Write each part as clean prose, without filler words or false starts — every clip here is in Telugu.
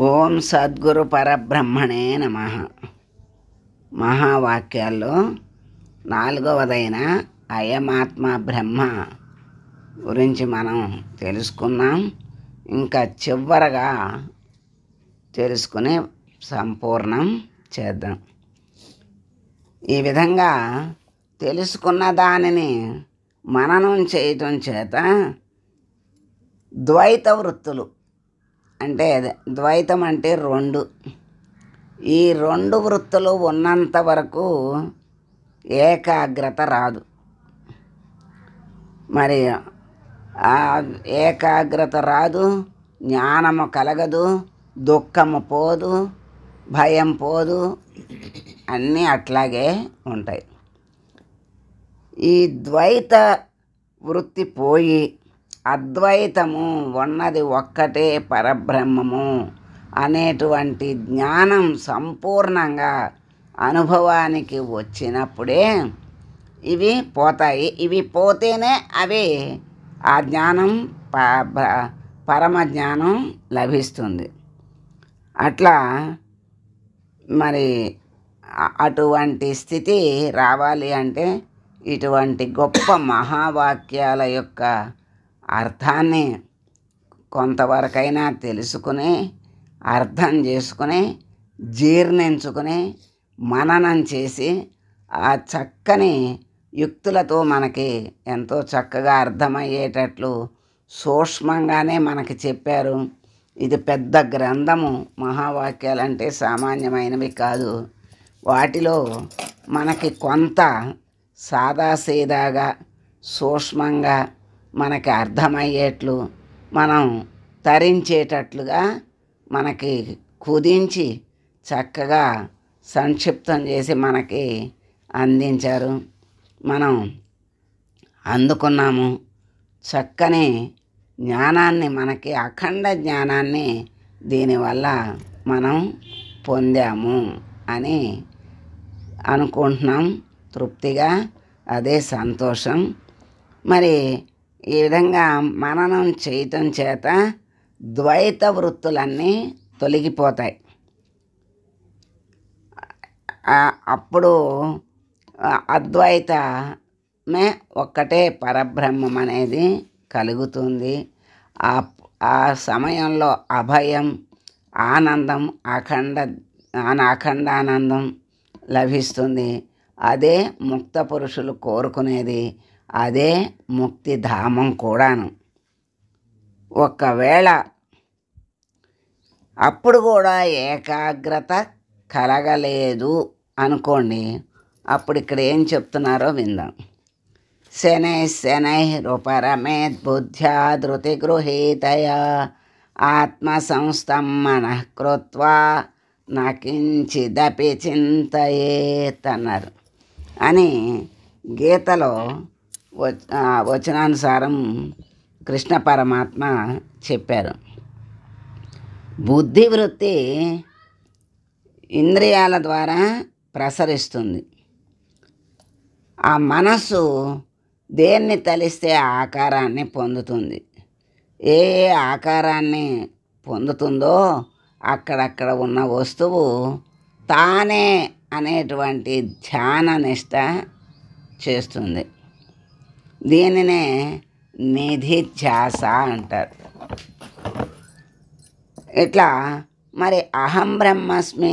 ఓం సద్గురు పరబ్రహ్మణే నమః. మహావాక్యాల్లో 4వదైన అయమాత్మ బ్రహ్మ గురించి మనం తెలుసుకున్నాం. ఇంకా చివరగా తెలుసుకుని సంపూర్ణం చేద్దాం. ఈ విధంగా తెలుసుకున్న దానిని మననం చేయటం చేత ద్వైత వృత్తులు అంటే ద్వైతం అంటే రెండు, ఈ రెండు వృత్తులు ఉన్నంత వరకు ఏకాగ్రత రాదు. మరి ఆ ఏకాగ్రత రాదు, జ్ఞానము కలగదు, దుఃఖము పోదు, భయం పోదు, అన్నీ అట్లాగే ఉంటాయి. ఈ ద్వైత వృత్తి పోయి అద్వైతము ఉన్నది ఒక్కటే పరబ్రహ్మము అనేటువంటి జ్ఞానం సంపూర్ణంగా అనుభవానికి వచ్చినప్పుడే ఇవి పోతాయి. ఇవి పోతేనే అవి ఆ జ్ఞానం పరమ జ్ఞానం లభిస్తుంది. అట్లా మరి అటువంటి స్థితి రావాలి అంటే ఇటువంటి గొప్ప మహావాక్యాల యొక్క అర్థాన్ని కొంతవరకైనా తెలుసుకుని అర్థం చేసుకుని జీర్ణించుకుని మననం చేసి ఆ చక్కని యుక్తులతో మనకి ఎంతో చక్కగా అర్థమయ్యేటట్లు సూక్ష్మంగానే మనకి చెప్పారు. ఇది పెద్ద గ్రంథము. మహావాక్యాలంటే సామాన్యమైనవి కాదు. వాటిలో మనకి కొంత సాదాసీదాగా సూక్ష్మంగా మనకి అర్థమయ్యేట్లు మనం తరించేటట్లుగా మనకి కుదించి చక్కగా సంక్షిప్తం చేసి మనకి అందించారు. మనం అందుకున్నాము. చక్కని జ్ఞానాన్ని, మనకి అఖండ జ్ఞానాన్ని దీనివల్ల మనం పొందాము అని అనుకుంటున్నాం తృప్తిగా. అదే సంతోషం. మరి ఈ విధంగా మననం చేయటం చేత ద్వైత వృత్తులన్నీ తొలగిపోతాయి. అప్పుడు అద్వైతమే ఒక్కటే పరబ్రహ్మం అనేది కలుగుతుంది. ఆ సమయంలో అభయం, ఆనందం, అఖండానందం లభిస్తుంది. అదే ముక్త పురుషులు కోరుకునేది. అదే ముక్తిధామం కూడాను. ఒకవేళ అప్పుడు కూడా ఏకాగ్రత కలగలేదు అనుకోండి, అప్పుడు ఇక్కడ ఏం చెప్తున్నారో విందాం. శనై రూపరమేత్ బుద్ధ్యా ధృతి గృహీతయా ఆత్మసంస్థం మనః కృత్వా నకించిదపి చింతయేత్ అన్నారు అని గీతలో వచనానుసారం కృష్ణ పరమాత్మ చెప్పారు. బుద్ధివృత్తి ఇంద్రియాల ద్వారా ప్రసరిస్తుంది. ఆ మనస్సు దేన్ని తలిస్తే ఆ ఆకారాన్ని పొందుతుంది. ఏ ఆకారాన్ని పొందుతుందో అక్కడక్కడ ఉన్న వస్తువు తానే అనేటువంటి ధ్యాన నిష్ట చేస్తుంది. దీనినే నిధిధ్యాస అంటారు. ఇట్లా మరి అహం బ్రహ్మస్మి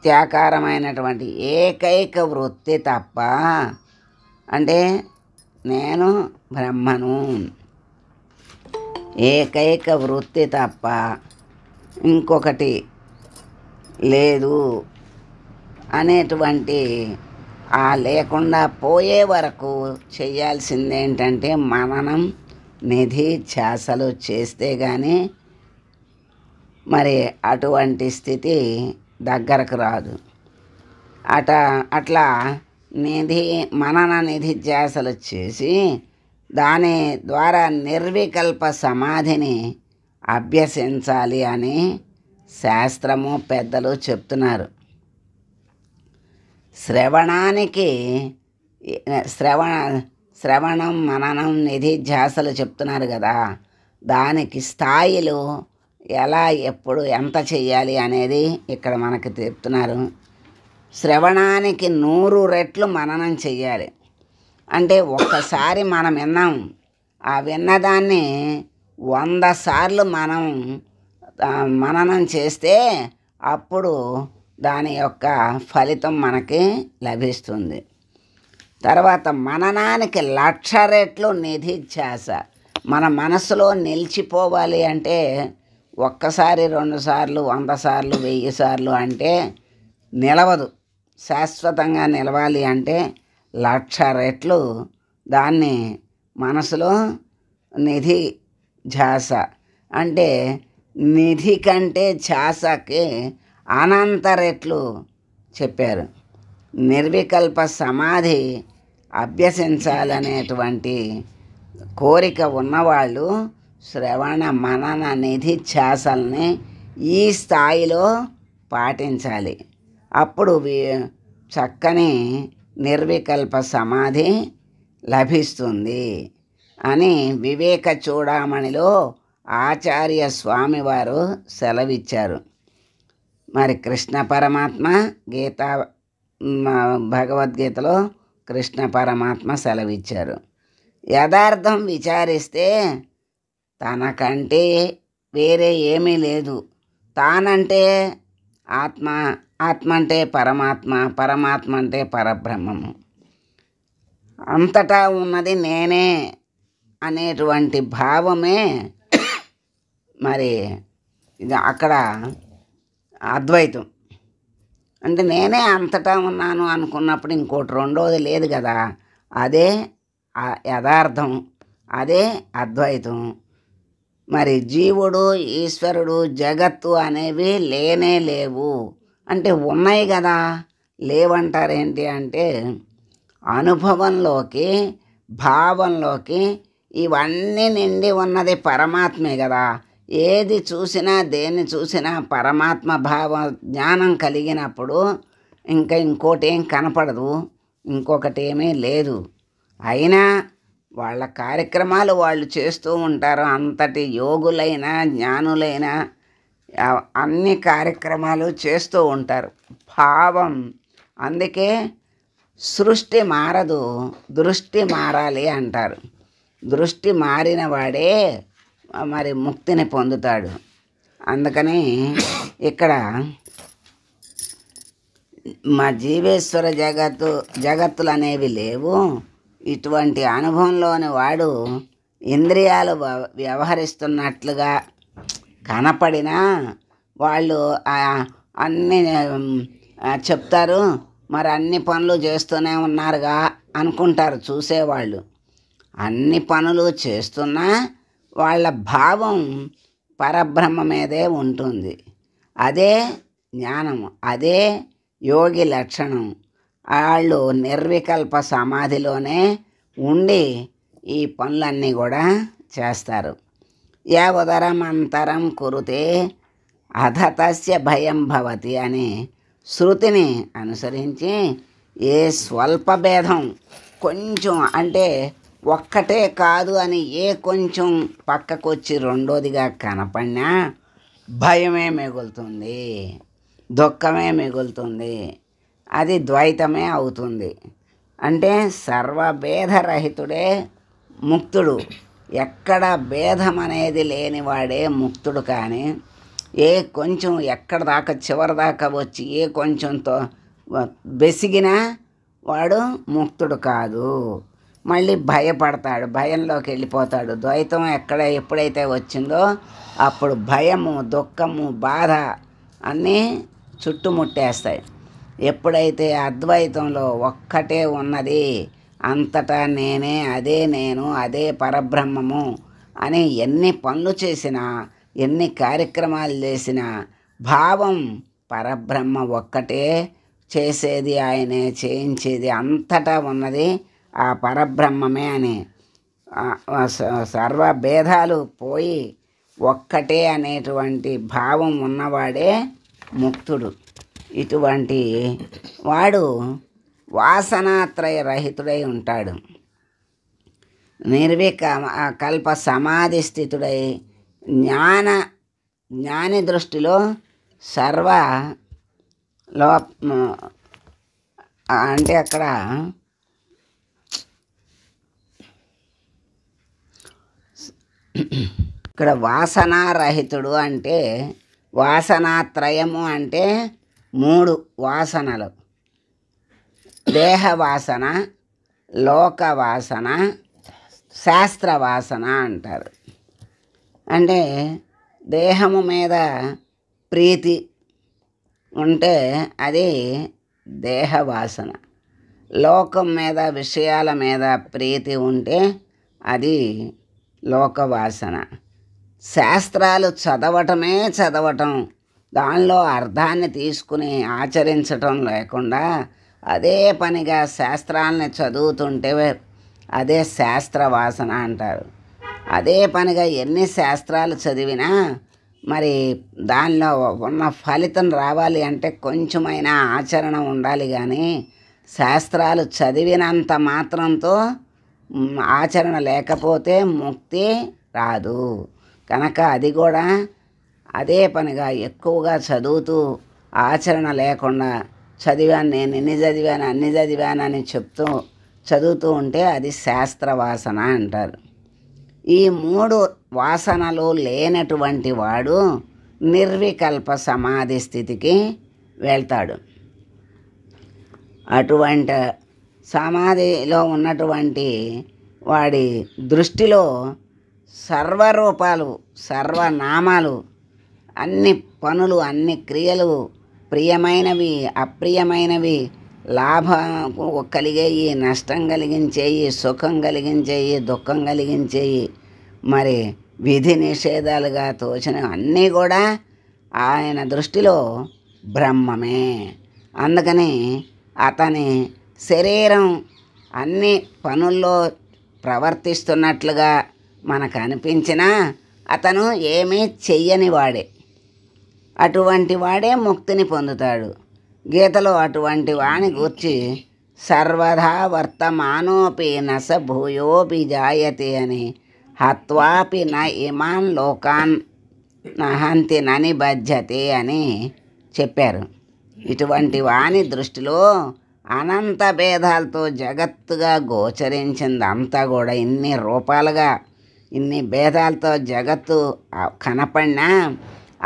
త్యాకారమైనటువంటి ఏకైక వృత్తి తప్ప, అంటే నేను బ్రహ్మను, ఏకైక వృత్తి తప్ప ఇంకొకటి లేదు అనేటువంటి ఆ లేకుండా పోయే వరకు చేయాల్సిందేంటంటే మననం, నిధి ధ్యాసలు చేస్తే కానీ మరి అటువంటి స్థితి దగ్గరకు రాదు. అట్లా మనన నిధి ధ్యాసలు చేసి దాని ద్వారా నిర్వికల్ప సమాధిని అభ్యసించాలి అని శాస్త్రము పెద్దలు చెప్తున్నారు. శ్రవణం మననం నిధిధ్యాసలు చెప్తున్నారు కదా, దానికి స్థాయిలు ఎలా ఎప్పుడు ఎంత చెయ్యాలి అనేది ఇక్కడ మనకు చెప్తున్నారు. శ్రవణానికి 100 రెట్లు మననం చెయ్యాలి. అంటే ఒక్కసారి మనం విన్నాం, ఆ విన్నదాన్ని 100 సార్లు మనం మననం చేస్తే అప్పుడు దాని యొక్క ఫలితం మనకి లభిస్తుంది. తర్వాత మననానికి 1,00,000 రెట్లు నిధిధ్యాస. మన మనసులో నిలిచిపోవాలి అంటే ఒక్కసారి 2 సార్లు 100 సార్లు 1000 సార్లు అంటే నిలవదు. శాశ్వతంగా నిలవాలి అంటే 1,00,000 రెట్లు దాన్ని మనసులో నిధి ధ్యాస అంటే నిధి కంటే ధ్యాసకి అనంత రెట్లు చెప్పారు. నిర్వికల్ప సమాధి అభ్యసించాలనేటువంటి కోరిక ఉన్నవాళ్ళు శ్రవణ మనన నిధి ధ్యాసల్ని ఈ స్థాయిలో పాటించాలి. అప్పుడు చక్కని నిర్వికల్ప సమాధి లభిస్తుంది అని వివేక చూడామణిలో ఆచార్య స్వామివారు సెలవిచ్చారు. మరి కృష్ణ పరమాత్మ భగవద్గీతలో కృష్ణ పరమాత్మ సెలవిచ్చారు. యథార్థం విచారిస్తే తనకంటే వేరే ఏమీ లేదు. తానంటే ఆత్మ, ఆత్మ అంటే పరమాత్మ, పరమాత్మ అంటే పరబ్రహ్మము. అంతటా ఉన్నది నేనే అనేటువంటి భావమే మరి ఇది అక్కడ అద్వైతం. అంటే నేనే అంతటా ఉన్నాను అనుకున్నప్పుడు ఇంకోటి రెండోది లేదు కదా. అదే యథార్థం, అదే అద్వైతం. మరి జీవుడు, ఈశ్వరుడు, జగత్తు అనేవి లేనే లేవు అంటే ఉన్నాయి కదా. లేవంటారేంటి అంటే అనుభవంలోకి, భావంలోకి ఇవన్నీ నిండి ఉన్నది పరమాత్మే కదా. ఏది చూసినా దేన్ని చూసినా పరమాత్మ భావ జ్ఞానం కలిగినప్పుడు ఇంకా ఇంకోటి ఏం కనపడదు, ఇంకొకటి ఏమీ లేదు. అయినా వాళ్ళ కార్యక్రమాలు వాళ్ళు చేస్తూ ఉంటారు. అంతటి యోగులైన జ్ఞానులైన అన్ని కార్యక్రమాలు చేస్తూ ఉంటారు. భావం అందుకే సృష్టి మారదు, దృష్టి మారాలి అంటారు. దృష్టి మారిన వాడే మరి ముక్తిని పొందుతాడు. అందుకని ఇక్కడ మా జీవేశ్వర జగత్తులు అనేవి లేవు. ఇటువంటి అనుభవంలోని వాడు ఇంద్రియాలు వ్యవహరిస్తున్నట్లుగా కనపడినా వాళ్ళు అన్నీ చెప్తారు. మరి అన్ని పనులు చేస్తూనే ఉన్నారుగా అనుకుంటారు చూసేవాళ్ళు. అన్ని పనులు చేస్తున్నా వాళ్ళ భావం పరబ్రహ్మ మీదే ఉంటుంది. అదే జ్ఞానము, అదే యోగి లక్షణం. వాళ్ళు నిర్వికల్ప సమాధిలోనే ఉండి ఈ పనులన్నీ కూడా చేస్తారు. యా ఉదరమంతరం కురుతే అధతస్య భయం భవతి అనే శృతిని అనుసరించి ఏ స్వల్ప భేదం కొంచెం అంటే ఒక్కటే కాదు అని ఏ కొంచెం పక్కకొచ్చి రెండోదిగా కనపడినా భయమే మిగులుతుంది, దుఃఖమే మిగులుతుంది. అది ద్వైతమే అవుతుంది. అంటే సర్వభేదరహితుడే ముక్తుడు. ఎక్కడ భేదం అనేది లేనివాడే ముక్తుడు. కానీ ఏ కొంచెం ఎక్కడ దాకా చివరి దాకా వచ్చి ఏ కొంచెంతో బెసిగినా వాడు ముక్తుడు కాదు. మళ్ళీ భయపడతాడు, భయంలోకి వెళ్ళిపోతాడు. ద్వైతం ఎప్పుడైతే వచ్చిందో అప్పుడు భయము, దుఃఖము, బాధ అన్నీ చుట్టుముట్టేస్తాయి. ఎప్పుడైతే అద్వైతంలో ఒక్కటే ఉన్నది, అంతటా నేనే, అదే నేను, అదే పరబ్రహ్మము అని ఎన్ని పనులు చేసినా, ఎన్ని కార్యక్రమాలు చేసినా భావం పరబ్రహ్మ ఒక్కటే, చేసేది ఆయనే, చేయించేది అంతటా ఉన్నది ఆ పరబ్రహ్మమే అని సర్వభేదాలు పోయి ఒక్కటే అనేటువంటి భావం ఉన్నవాడే ముక్తుడు. ఇటువంటి వాడు వాసనాత్రయ రహితుడై ఉంటాడు. నిర్వికల్ప సమాధి స్థితుడై జ్ఞాన జ్ఞాని దృష్టిలో సర్వ లో అంటే అక్కడ ఇక్కడ వాసనారహితుడు అంటే వాసనాత్రయము అంటే 3 వాసనలు: దేహ వాసన, లోక వాసన, శాస్త్ర వాసన అంటారు. అంటే దేహము మీద ప్రీతి ఉంటే అది దేహ వాసన, లోకం మీద విషయాల మీద ప్రీతి ఉంటే అది లోకవాసన. శాస్త్రాలు చదవటం, దానిలో అర్థాన్ని తీసుకుని ఆచరించటం లేకుండా అదే పనిగా శాస్త్రాలని చదువుతుంటే అదే శాస్త్రవాసన అంటారు. అదే పనిగా ఎన్ని శాస్త్రాలు చదివినా మరి దానిలో ఉన్న ఫలితం రావాలి అంటే కొంచెమైనా ఆచరణ ఉండాలి. కానీ శాస్త్రాలు చదివినంత మాత్రంతో ఆచరణ లేకపోతే ముక్తి రాదు. కనుక అది కూడా అదే పనిగా ఎక్కువగా చదువుతూ ఆచరణ లేకుండా నేను ఇన్ని చదివాను అన్ని చదివానని చదువుతూ ఉంటే అది శాస్త్రవాసన అంటారు. ఈ 3 వాసనలు లేనటువంటి వాడు నిర్వికల్ప సమాధి స్థితికి వెళ్తాడు. అటువంటి సమాధిలో ఉన్నటువంటి వాడి దృష్టిలో సర్వరూపాలు, సర్వనామాలు, అన్ని పనులు, అన్ని క్రియలు, ప్రియమైనవి, అప్రియమైనవి, లాభం కలిగేయి, నష్టం కలిగించేయి, సుఖం కలిగించేయి, దుఃఖం కలిగించేయి, మరి విధి నిషేధాలుగా తోచిన అన్నీ కూడా ఆయన దృష్టిలో బ్రహ్మమే. అందుకని అతని శరీరం అన్ని పనుల్లో ప్రవర్తిస్తున్నట్లుగా మనకు అనిపించినా అతను ఏమీ చెయ్యని వాడే. అటువంటి వాడే ముక్తిని పొందుతాడు. గీతలో అటువంటి వాని గూర్చి సర్వదా వర్తమానోపి నస భూయోపి జాయతే అని హత్వాపి న ఇమాన్ లోకాన్ నహంతి నని బధ్యతే అని చెప్పారు. ఇటువంటి వాని దృష్టిలో అనంత భేదాలతో జగత్తుగా గోచరించిందంతా కూడా ఇన్ని రూపాలుగా, ఇన్ని భేదాలతో జగత్తు కనపడినా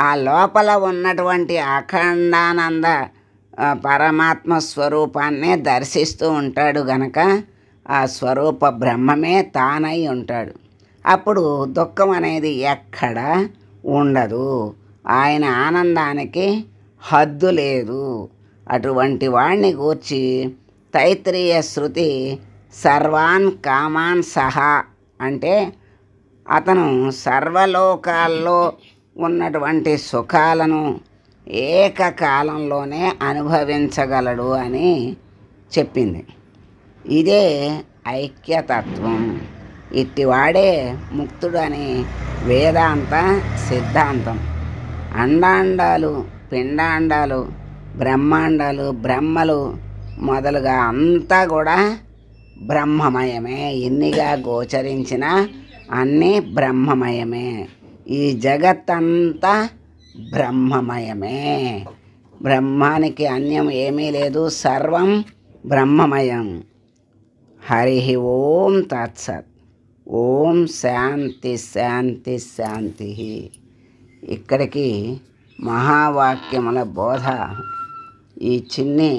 ఆ లోపల ఉన్నటువంటి అఖండానంద పరమాత్మ స్వరూపాన్నే దర్శిస్తూ ఉంటాడు. గనక ఆ స్వరూప బ్రహ్మమే తానై ఉంటాడు. అప్పుడు దుఃఖం అనేది ఎక్కడ ఉండదు. ఆయన ఆనందానికి హద్దు లేదు. అటువంటి వాణ్ణి గూర్చి తైత్రీయ శృతి సర్వాన్ కామాన్ సహా అంటే అతను సర్వలోకాల్లో ఉన్నటువంటి సుఖాలను ఏకకాలంలోనే అనుభవించగలడు అని చెప్పింది. ఇదే ఐక్యతత్వం. ఇట్టివాడే ముక్తుడు అని వేదాంత సిద్ధాంతం. అండాండాలు, పిండాండాలు, బ్రహ్మాండాలు, బ్రహ్మలు మొదలుగా అంతా కూడా బ్రహ్మమయమే. ఎన్నిగా గోచరించినా అన్నీ బ్రహ్మమయమే. ఈ జగత్తంతా బ్రహ్మమయమే. బ్రహ్మానికి అన్యం ఏమీ లేదు. సర్వం బ్రహ్మమయం. హరి ఓం తత్సత్. ఓం శాంతి శాంతి శాంతి. ఇక్కడికి మహావాక్యముల బోధ ఈ చిన్ని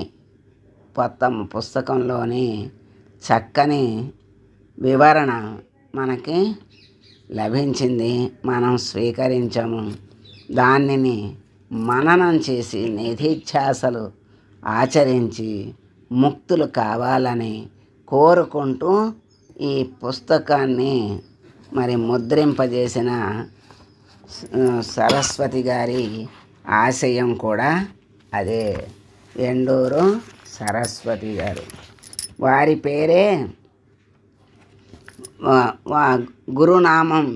పుస్తకంలోని చక్కని వివరణ మనకి లభించింది. మనం స్వీకరించాము. దానిని మననం చేసి నిధిధ్యాసలు ఆచరించి ముక్తులు కావాలని కోరుకుంటూ ఈ పుస్తకాన్ని మరి ముద్రింపజేసిన సరస్వతి గారి ఆశయం కూడా అదే. ఎండూరు సరస్వతి గారు. వారి పేరే గురునామం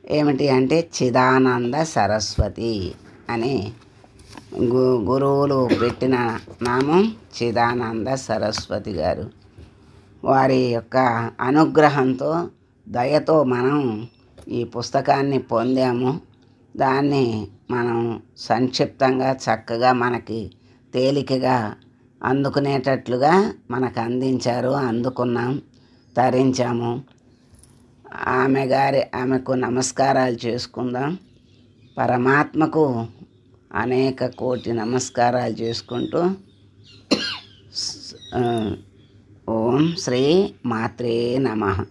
ఏమిటి అంటే చిదానంద సరస్వతి అని గురువులు పెట్టిన నామం చిదానంద సరస్వతి గారు. వారి యొక్క అనుగ్రహంతో, దయతో మనం ఈ పుస్తకాన్ని పొందాము. దాన్ని మనం సంక్షిప్తంగా చక్కగా మనకి తేలికగా అందుకునేటట్లుగా మనకు అందించారు. అందుకున్నాం, తరించాము. ఆమెకు నమస్కారాలు చేసుకుందాం. పరమాత్మకు అనేక కోటి నమస్కారాలు చేసుకుంటూ ఓం శ్రీ మాత్రే నమః.